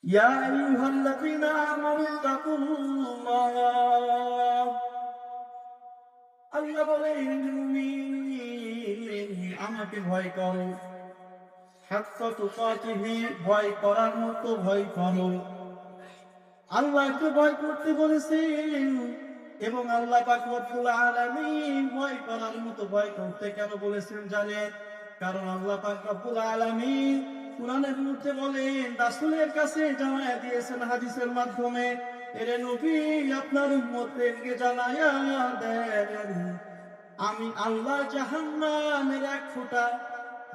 ইয়া আইয়ুহাল্লাযীনা আমানু তাকুল্লাহ। আল্লাহ বলেন, মুমিন আমাকে ভয় করো, হাক্কা তুকাতিহি, ভয় করার মতো ভয় করো। আল্লাহকে ভয় করতে বলেছেন এবং আল্লাহ পাক রব্বুল আলামিন ভয় করার মতো ভয় করতে কেন বলেছেন জানেন? কারণ আল্লাহ পাক রব্বুল আলামিন কুরআনের মধ্যে বলেন, রাসূলের কাছে জানায়া দিয়েছেন হাদিসের মাধ্যমে, এরে নবী আপনার উম্মতদেরকে জানায়া দেন, আমি আল্লাহ জাহান্নামের এক ফোঁটা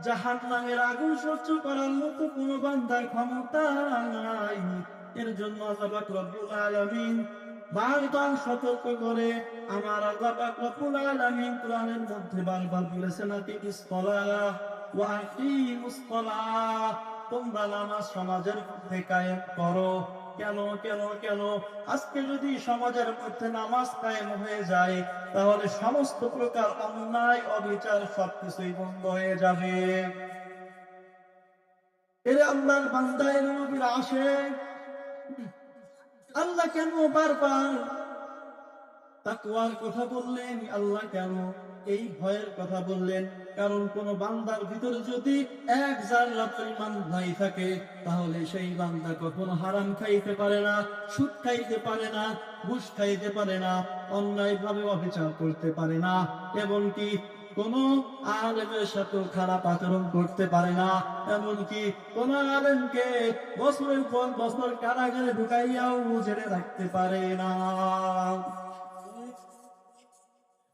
জাহান্নামের আগুন সহ্য করার মতো কোনো বান্দার ক্ষমতা নাই। এর জন্য আল্লাহ পাক রব্বুল আলামিন বারবার সতর্ক করে আমার আল্লাহ পাক রব্বুল আলামিন কোরআনের মধ্যে বারবার বলেছেন, আকিমিস সালাহ ওয়া আকিমুস সালাহ, তোমরা নামাজ সমাজের মধ্যে কায়েম করো। কেন কেন কেন? আজকে যদি সমাজের মধ্যে নামাজ কায়েম হয়ে যায়, তাহলে সমস্ত প্রকার অন্যায় অবিচার সবকিছুই বন্ধ হয়ে যাবে। এরে আল্লাহর বান্দা, এরে নবীর আশিক, আল্লাহ কেন বারবার তাকওয়ার কথা বললেন? আল্লাহ কেন এই ভয়ের কথা বললেন? কারণ কোন বান্দার ভিতরে যদি এক জাররা পরিমাণ ভয় থাকে, তাহলে সেই বান্দা কখনো হারাম খাইতে পারে না, সুদ খাইতে পারে না, ঘুষ খাইতে পারে না, অন্যায় ভাবে অবিচার করতে পারে না, এমনকি কোন আলেমের সাথে খারাপ আচরণ করতে পারে না, এমনকি কোন আলেমকে বছরের পর বছর কারাগারে ঢুকাইয়াও জেলে রাখতে পারে না।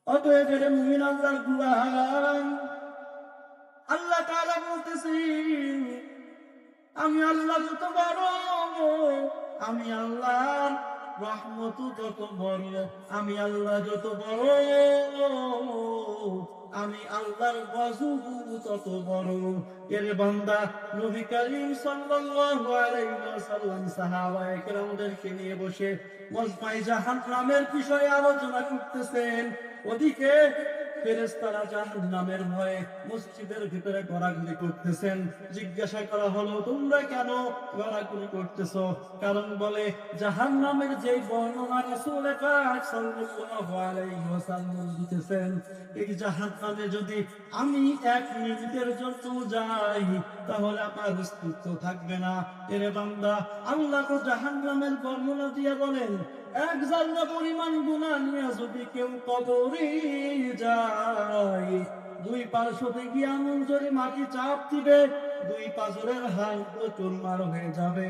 অতএব এর মুমিন আল্লাহর গুলাম, আল্লাহ তাআলা বলতেছেন, আমি আল্লাহ যত বড়, আমি আল্লাহর রহমত যত বড়, আমি আল্লাহ যত বড়, আমি আল্লাহর গজব তত বড়। এর বান্দা নবী করিম সাল্লাল্লাহু আলাইহি ওয়াসাল্লাম সাহাবায়ে কেরামদেরকে নিয়ে বসে মজমায়ে জাহান্নামের বিষয়ে আলোচনা করতেছেন। ওদিকে ফেরেশতারা জাহান্নামের ভয়ে মসজিদের ভিতরে ঘোরাঘুরি করতেছেন। জিজ্ঞাসা করা হলো, তোমরা কেন ঘোরাঘুরি করতেছো? কারণ বলে, জাহান্নামের যে বর্ণনা রাসূল পাক সাল্লাল্লাহু আলাইহি ওয়াসাল্লাম দিতেছেন, এই জাহান্নামে যদি আমি এক মিনিটের জন্য যাই, তাহলে আমার অস্তিত্ব থাকবে না। এরে বান্দা, আল্লাহ তো জাহান্নামের বর্ণনা দিয়ে বলেন, এক জাররা পরিমাণ গুনাহ নিয়ে যদি কেউ কবরে যায়, দুই পার্শ্বতে গিয়ে আঙুল ধরে মাটি চাপ দিবে, দুই পাঁজরের হাড়গুলো চুরমার হয়ে যাবে,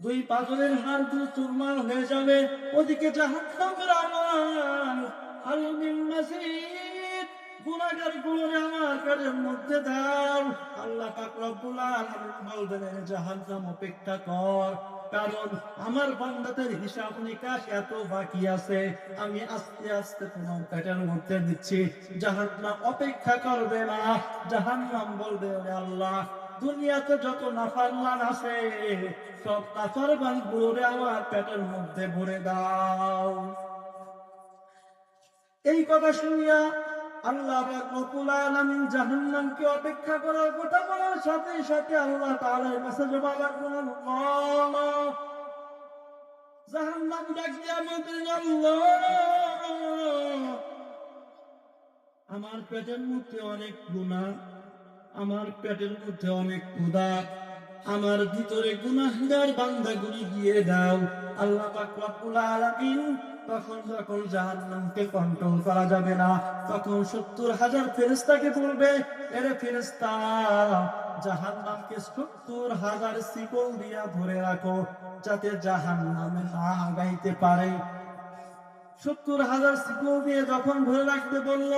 দুই পাঁজরের হাড়গুলো চুরমার হয়ে যাবে। ওদিকে জাহান্নামের আওয়াজ, আল মিন মাজিদ, গুনাহগার গুলোরে আমার কাজের মধ্যে দাও। আল্লাহ পাক রব্বুল আলামিন বলবেন, জাহান্নাম অপেক্ষা কর, কারণ আমার বান্দাদের হিসাব নিকাশ এত বাকি আছে, আমি আস্তে আস্তে তোমার পেটের মধ্যে দিচ্ছি। জাহান্নাম অপেক্ষা করবে না, জাহান্নাম বলবে, ওরে আল্লাহ, দুনিয়াতে যত নাফরমান আছে সব নাফরমান গুলোরে আমার পেটের মধ্যে ভরে দাও। এই কথা শুনিয়া আল্লাহ রব্বুল আলামিন জাহান্নামকে অপেক্ষা করার কথা বলার সাথে সাথে আল্লাহ তাআলার কাছে জবাব রাখলেন, আল্লাহ, জাহান্নাম ডাক দিয়া বলতেন, আল্লাহ, আমার পেটের মধ্যে অনেক গুনাহ, আমার পেটের মধ্যে অনেক ক্ষুধা, আমার ভিতরে গুনাহগার বান্দাগুলি দিয়ে দাও। আল্লাহ পাক রব্বুল আলামিন তখন যখন জাহান্নামকে কন্ট্রোল করা যাবে না, তখন 70,000 ফেরেশতাকে বলবে, এরে ফেরেশতা, জাহান্নামকে 70,000 শিকল দিয়া ধরে রাখো, যাতে জাহান্নামে না আগাইতে পারে। 70,000 শিকল দিয়ে যখন ধরে রাখতে বলল,